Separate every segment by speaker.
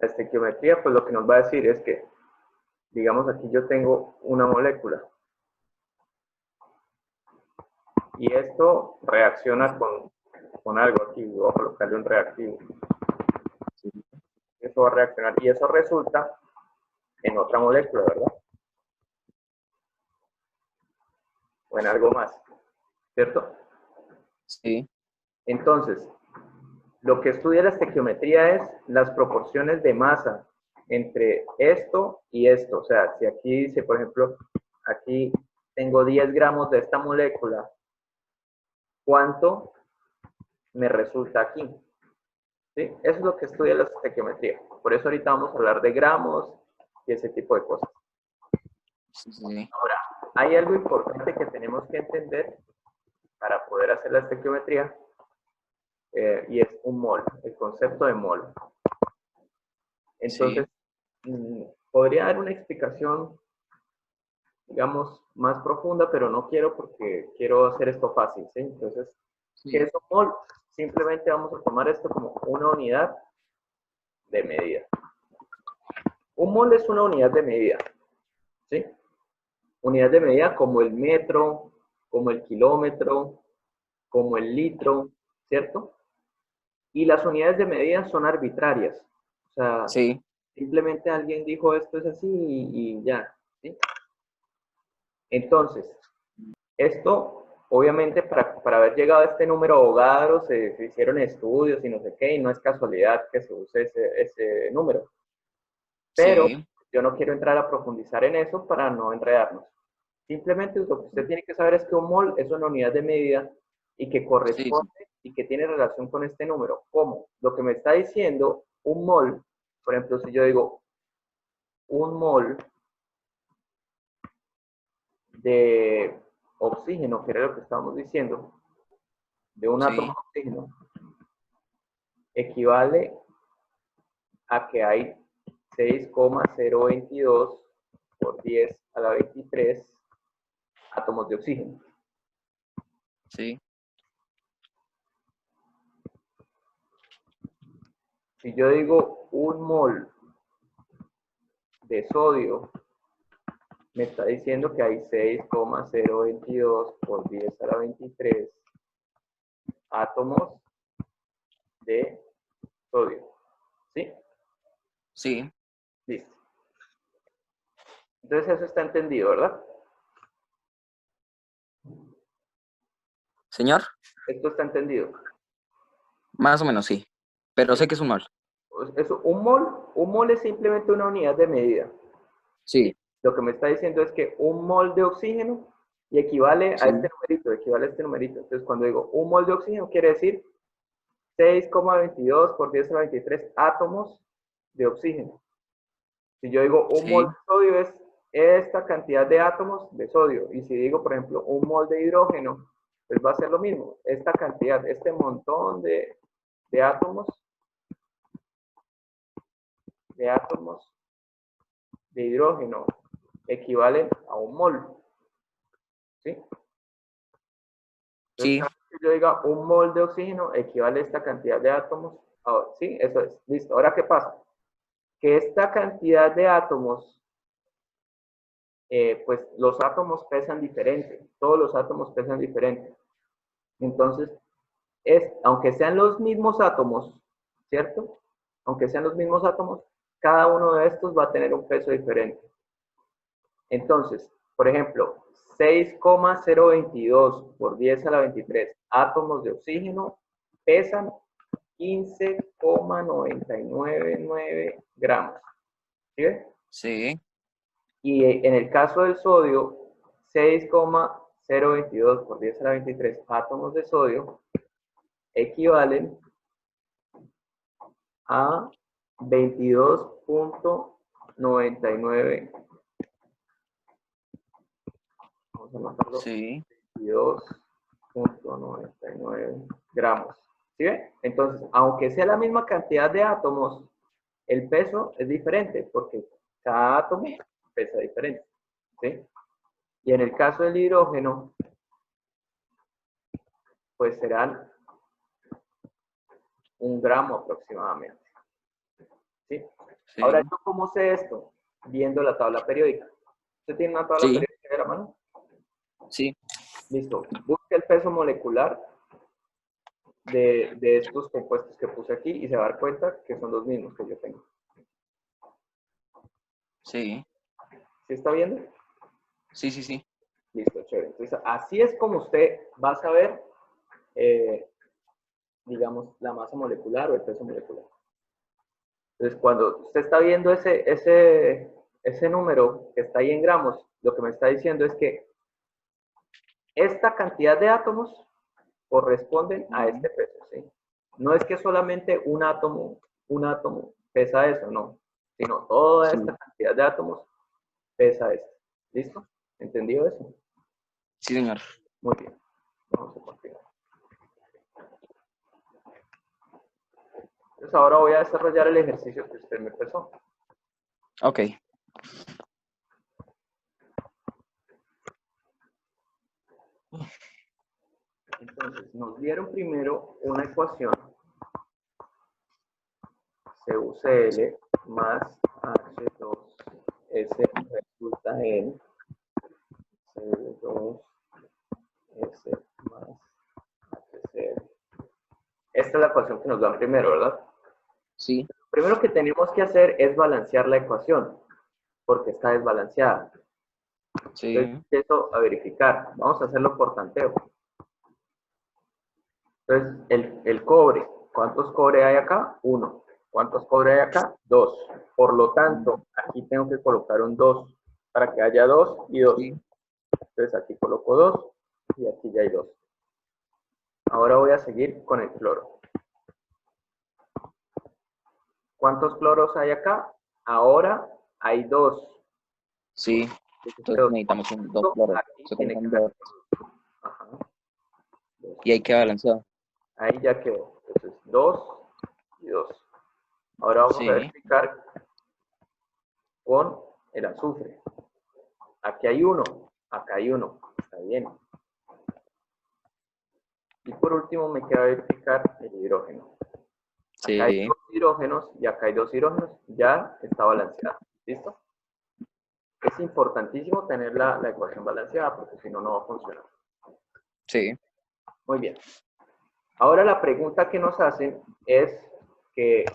Speaker 1: La estequiometría, pues lo que nos va a decir es que, digamos, aquí yo tengo una molécula y esto reacciona con algo aquí, voy a colocarle un reactivo.
Speaker 2: Sí.
Speaker 1: Eso va a reaccionar y eso resulta en otra molécula, ¿verdad? O en algo más, ¿cierto?
Speaker 2: Sí.
Speaker 1: Entonces, lo que estudia la estequiometría es las proporciones de masa entre esto y esto. O sea, si aquí dice, por ejemplo, aquí tengo 10 gramos de esta molécula, ¿cuánto me resulta aquí? ¿Sí? Eso es lo que estudia la estequiometría. Por eso ahorita vamos a hablar de gramos y ese tipo de cosas.
Speaker 2: Sí.
Speaker 1: Ahora, hay algo importante que tenemos que entender para poder hacer la estequiometría y es un mol, el concepto de mol. Entonces,
Speaker 2: Sí.
Speaker 1: podría dar una explicación, digamos, más profunda, pero no quiero porque quiero hacer esto fácil, ¿sí? Entonces, ¿qué
Speaker 2: Sí.
Speaker 1: es un mol? Simplemente vamos a tomar esto como una unidad de medida. Un mol es una unidad de medida, ¿sí? Unidad de medida como el metro, como el kilómetro, como el litro, ¿cierto? Y las unidades de medida son arbitrarias. O sea,
Speaker 2: Sí.
Speaker 1: simplemente alguien dijo esto es así y ya, ¿sí? Entonces, esto, obviamente, para haber llegado a este número de abogados, se hicieron estudios y no sé qué, y no es casualidad que se use ese número. Pero
Speaker 2: Sí.
Speaker 1: yo no quiero entrar a profundizar en eso para no enredarnos. Simplemente lo que usted tiene que saber es que un mol es una unidad de medida y que
Speaker 2: Sí.
Speaker 1: corresponde y que tiene relación con este número. ¿Cómo? Lo que me está diciendo un mol, por ejemplo, si yo digo un mol de oxígeno, que era lo que estábamos diciendo, de un átomo
Speaker 2: Sí.
Speaker 1: de oxígeno, equivale a que hay 6,022 por 10 a la 23 átomos de oxígeno.
Speaker 2: Sí.
Speaker 1: Si yo digo un mol de sodio, me está diciendo que hay 6,022 por 10 a la 23 átomos de sodio. ¿Sí?
Speaker 2: Sí.
Speaker 1: Listo. Entonces eso está entendido, ¿verdad?
Speaker 2: Señor,
Speaker 1: Esto está entendido.
Speaker 2: más o menos sí. Pero sé que es un mal.
Speaker 1: Eso, un mol es simplemente una unidad de medida. ¿Sí?
Speaker 2: Sí.
Speaker 1: Lo que me está diciendo es que un mol de oxígeno y equivale a este
Speaker 2: Sí.
Speaker 1: numerito, equivale a este numerito. Entonces, cuando digo un mol de oxígeno, quiere decir 6,22 por 10 a la 23 átomos de oxígeno. Si yo digo un mol
Speaker 2: Sí.
Speaker 1: de sodio es esta cantidad de átomos de sodio. Y si digo, por ejemplo, un mol de hidrógeno, pues va a ser lo mismo. Esta cantidad, este montón de átomos, de átomos de hidrógeno equivalen a un mol. ¿Sí? Entonces,
Speaker 2: Sí.
Speaker 1: cada vez que yo diga un mol de oxígeno equivale a esta cantidad de átomos. ¿Sí? Eso es. Listo. Ahora, ¿qué pasa? Que esta cantidad de átomos, pues los átomos pesan diferente. Todos los átomos pesan diferente. Entonces, aunque sean los mismos átomos, ¿cierto? Aunque sean los mismos átomos, cada uno de estos va a tener un peso diferente. Entonces, por ejemplo, 6,022 por 10 a la 23 átomos de oxígeno pesan 15,999 gramos. ¿Sí ves?
Speaker 2: Sí.
Speaker 1: Y en el caso del sodio, 6,022 por 10 a la 23 átomos de sodio equivalen a 22,99. Vamos a anotarlo.
Speaker 2: Sí.
Speaker 1: 22,99 gramos. ¿Sí ven? Entonces, aunque sea la misma cantidad de átomos, el peso es diferente porque cada átomo pesa diferente. ¿Sí? Y en el caso del hidrógeno, pues serán 1 gramo aproximadamente. ¿sí?
Speaker 2: Sí.
Speaker 1: Ahora, ¿yo cómo sé esto? Viendo la tabla periódica. ¿Usted tiene una tabla
Speaker 2: Sí.
Speaker 1: periódica de la mano?
Speaker 2: Sí.
Speaker 1: Listo. Busque el peso molecular de estos compuestos que puse aquí y se va a dar cuenta que son los mismos que yo tengo.
Speaker 2: Sí.
Speaker 1: ¿Sí está viendo?
Speaker 2: Sí, sí, sí.
Speaker 1: Listo, chévere. Entonces, así es como usted va a saber, digamos, la masa molecular o el peso molecular. Entonces, cuando usted está viendo ese número que está ahí en gramos, lo que me está diciendo es que esta cantidad de átomos corresponden a este peso, ¿sí? No es que solamente un átomo pesa eso, no, sino toda
Speaker 2: Sí.
Speaker 1: esta cantidad de átomos pesa esto. ¿Listo? ¿Entendido eso?
Speaker 2: Sí, señor.
Speaker 1: Muy bien. Vamos a continuar. Entonces ahora voy a desarrollar el ejercicio que usted me empezó.
Speaker 2: Ok.
Speaker 1: Entonces, nos dieron primero una ecuación CuCl más H2S resulta en C2S más HCl. Esta es la ecuación que nos dan primero, ¿verdad?
Speaker 2: Sí.
Speaker 1: Lo primero que tenemos que hacer es balancear la ecuación, porque está desbalanceada.
Speaker 2: Sí.
Speaker 1: Entonces empiezo a verificar. Vamos a hacerlo por tanteo. Entonces, el cobre, ¿cuántos cobre hay acá? 1. ¿Cuántos cobre hay acá? 2. Por lo tanto, aquí tengo que colocar un 2 para que haya 2 y 2.
Speaker 2: Sí.
Speaker 1: Entonces aquí coloco 2 y aquí ya hay 2. Ahora voy a seguir con el cloro. ¿Cuántos cloros hay acá? Ahora hay 2.
Speaker 2: Sí. Entonces necesitamos un 2 cloros.
Speaker 1: Aquí
Speaker 2: Se
Speaker 1: tiene que
Speaker 2: colocan
Speaker 1: haber
Speaker 2: 2.
Speaker 1: 2. Ajá.
Speaker 2: Y ahí queda balanceado.
Speaker 1: Ahí ya quedó. Entonces 2 y 2. Ahora vamos a
Speaker 2: Sí.
Speaker 1: verificar con el azufre. Aquí hay 1, acá hay 1. Está bien. Y por último me queda verificar el hidrógeno. Acá hay
Speaker 2: Sí.
Speaker 1: 2 hidrógenos y acá hay 2 hidrógenos. Ya está balanceado. ¿Listo? Es importantísimo tener la ecuación balanceada porque si no, no va a funcionar.
Speaker 2: Sí.
Speaker 1: Muy bien. Ahora la pregunta que nos hacen es que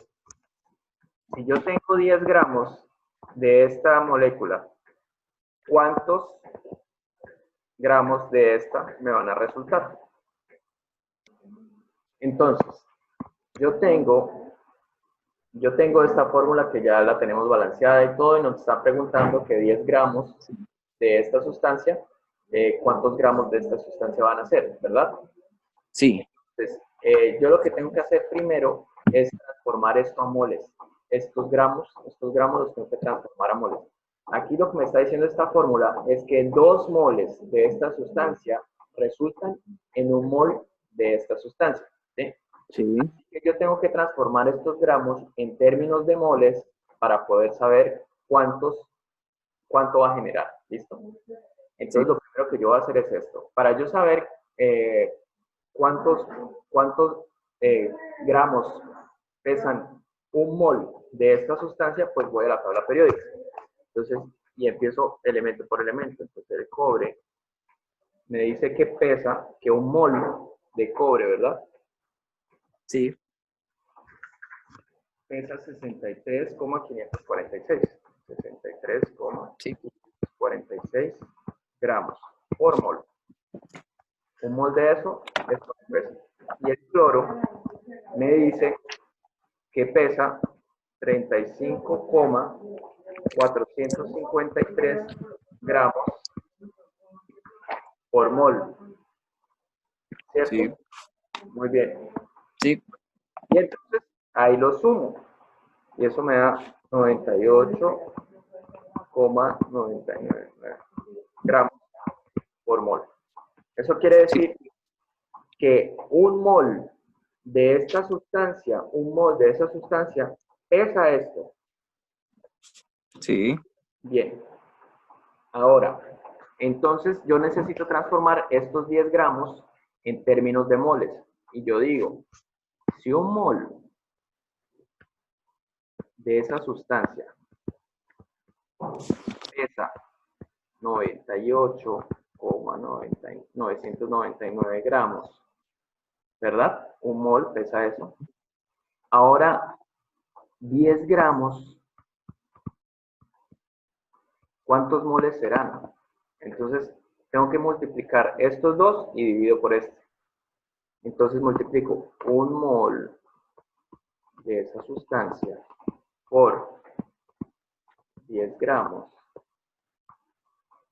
Speaker 1: si yo tengo 10 gramos de esta molécula, ¿cuántos gramos de esta me van a resultar? Entonces, yo tengo esta fórmula que ya la tenemos balanceada y todo, y nos está preguntando que 10 gramos de esta sustancia, ¿cuántos gramos de esta sustancia van a ser, verdad?
Speaker 2: Sí.
Speaker 1: Entonces, yo lo que tengo que hacer primero es transformar esto a moles. Estos gramos los tengo que transformar a moles. Aquí lo que me está diciendo esta fórmula es que 2 moles de esta sustancia resultan en 1 mol de esta sustancia, ¿sí?
Speaker 2: Sí.
Speaker 1: Así que yo tengo que transformar estos gramos en términos de moles para poder saber cuánto va a generar, ¿listo?
Speaker 2: Sí.
Speaker 1: Entonces lo primero que yo voy a hacer es esto. Para yo saber cuántos gramos pesan 1 mol de esta sustancia, pues voy a la tabla periódica. Entonces, y empiezo elemento por elemento. Entonces el cobre me dice que pesa, que 1 mol de cobre, ¿verdad?
Speaker 2: Sí.
Speaker 1: Pesa 63,546. 63,546 gramos por mol. 1 mol de eso es lo que pesa. Y el cloro me dice que pesa 35,453 gramos por mol. ¿Cierto?
Speaker 2: Sí.
Speaker 1: Muy bien.
Speaker 2: Sí.
Speaker 1: Y entonces ahí lo sumo. Y eso me da 98,99 gramos por mol. Eso quiere
Speaker 2: Sí.
Speaker 1: decir que 1 mol de esta sustancia, 1 mol de esa sustancia pesa esto.
Speaker 2: Sí.
Speaker 1: Bien. Ahora, entonces yo necesito transformar estos 10 gramos en términos de moles. Y yo digo, si 1 mol de esa sustancia pesa 98,999 gramos, ¿verdad? Un mol pesa eso. Ahora, 10 gramos, ¿cuántos moles serán? Entonces, tengo que multiplicar estos dos y divido por este. Entonces, multiplico un mol de esa sustancia por 10 gramos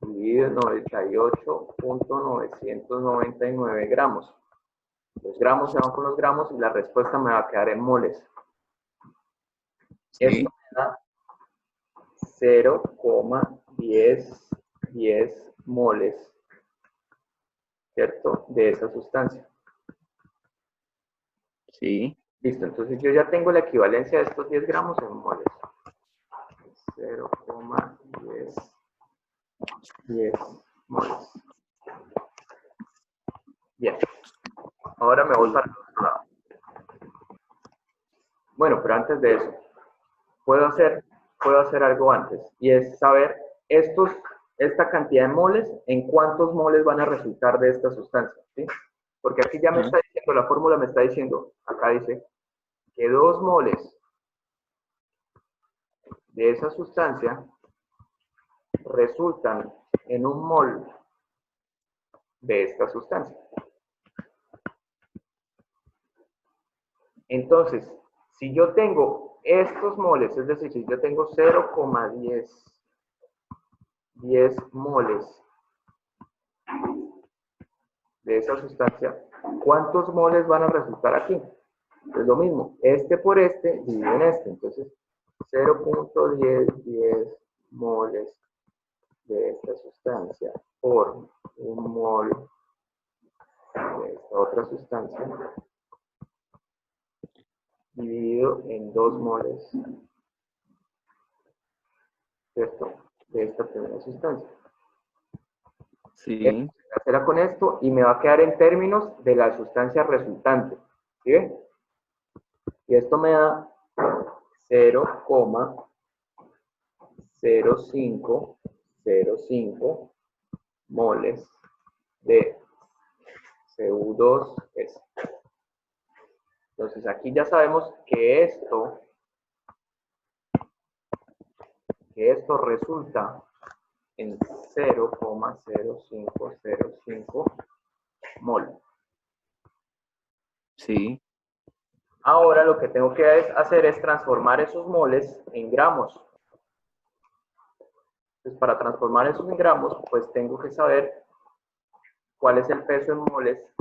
Speaker 1: dividido en 98,999 gramos. Los gramos se van con los gramos y la respuesta me va a quedar en moles.
Speaker 2: Sí.
Speaker 1: Esto me da 0,10 moles, ¿cierto? De esa sustancia.
Speaker 2: Sí.
Speaker 1: Listo, entonces yo ya tengo la equivalencia de estos 10 gramos en moles. 0,10 moles. Bien. Ahora me voy para el otro lado. Bueno, pero antes de eso, puedo hacer algo antes, y es saber esta cantidad de moles, en cuántos moles van a resultar de esta sustancia, ¿sí? Porque aquí ya me está diciendo, la fórmula me está diciendo, acá dice, que 2 moles de esa sustancia resultan en un mol de esta sustancia. Entonces, si yo tengo estos moles, es decir, si yo tengo 0,10 moles de esa sustancia, ¿cuántos moles van a resultar aquí? Es lo mismo, este por este dividido en este, entonces 0,10 moles de esta sustancia por un mol de esta otra sustancia dividido en 2 moles, ¿cierto? De esta primera sustancia.
Speaker 2: Sí.
Speaker 1: Será con esto y me va a quedar en términos de la sustancia resultante. ¿Sí ven? Y esto me da 0,0505 moles de Cu2S. Entonces aquí ya sabemos que esto resulta en 0,0505 mol.
Speaker 2: Sí.
Speaker 1: Ahora lo que tengo que hacer es transformar esos moles en gramos. Entonces, para transformar esos en gramos, pues tengo que saber cuál es el peso en moles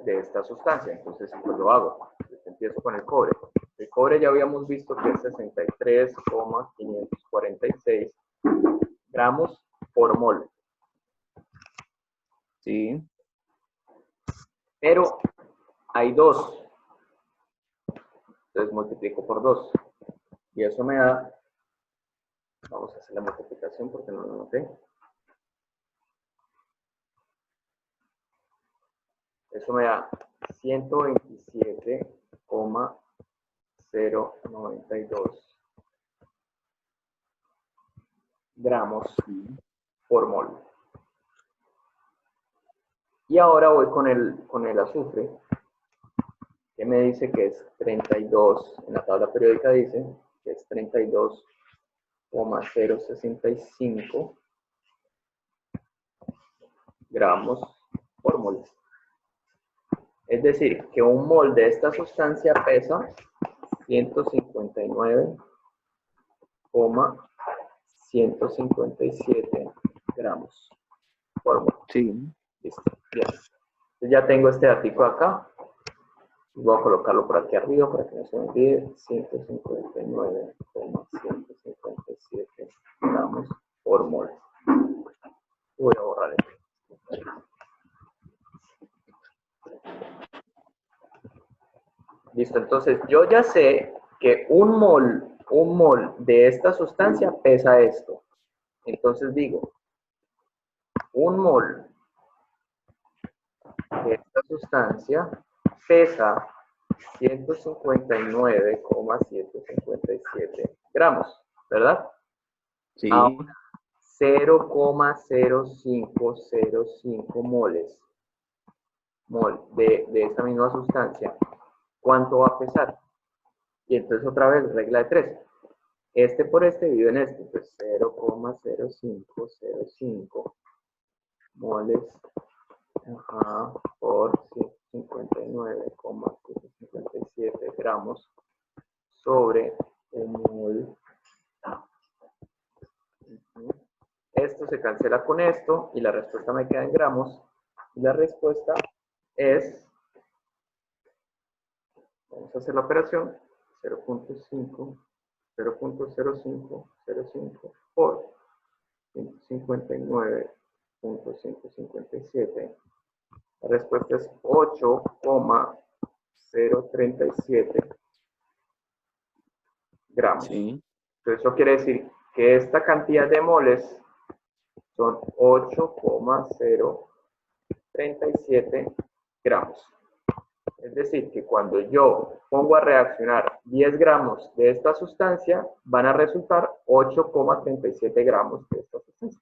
Speaker 1: de esta sustancia. Entonces, pues lo hago. Entonces, empiezo con el cobre. El cobre ya habíamos visto que es 63,546 gramos por mol.
Speaker 2: Sí.
Speaker 1: Pero hay 2. Entonces multiplico por 2. Y eso me da, vamos a hacer la multiplicación porque no lo noté. Eso me da 127,092 gramos por mol. Y ahora voy con el azufre, que me dice que es 32, en la tabla periódica dice que es 32,065 gramos por mol. Es decir, que un mol de esta sustancia pesa 159,157 gramos por mol.
Speaker 2: Sí.
Speaker 1: Listo. Bien. Entonces ya tengo este datico acá. Voy a colocarlo por aquí arriba para que no se me olvide. 159,157 gramos por mol. Voy a borrar esto. Listo, entonces yo ya sé que un mol de esta sustancia pesa esto. Entonces digo, un mol de esta sustancia pesa 159,757 gramos, ¿verdad?
Speaker 2: Sí.
Speaker 1: Ahora, 0,0505 moles de esa misma sustancia, ¿cuánto va a pesar? Y entonces otra vez, regla de 3. Este por este dividido en este, pues 0,0505 moles por 159,757 gramos sobre un mol. Esto se cancela con esto y la respuesta me queda en gramos. Y la respuesta es, vamos a hacer la operación, 0.0505 por 159,157. La respuesta es 8,037 gramos.
Speaker 2: Sí.
Speaker 1: Entonces eso quiere decir que esta cantidad de moles son 8,037 gramos. Es decir, que cuando yo pongo a reaccionar 10 gramos de esta sustancia, van a resultar 8,37 gramos de esta sustancia.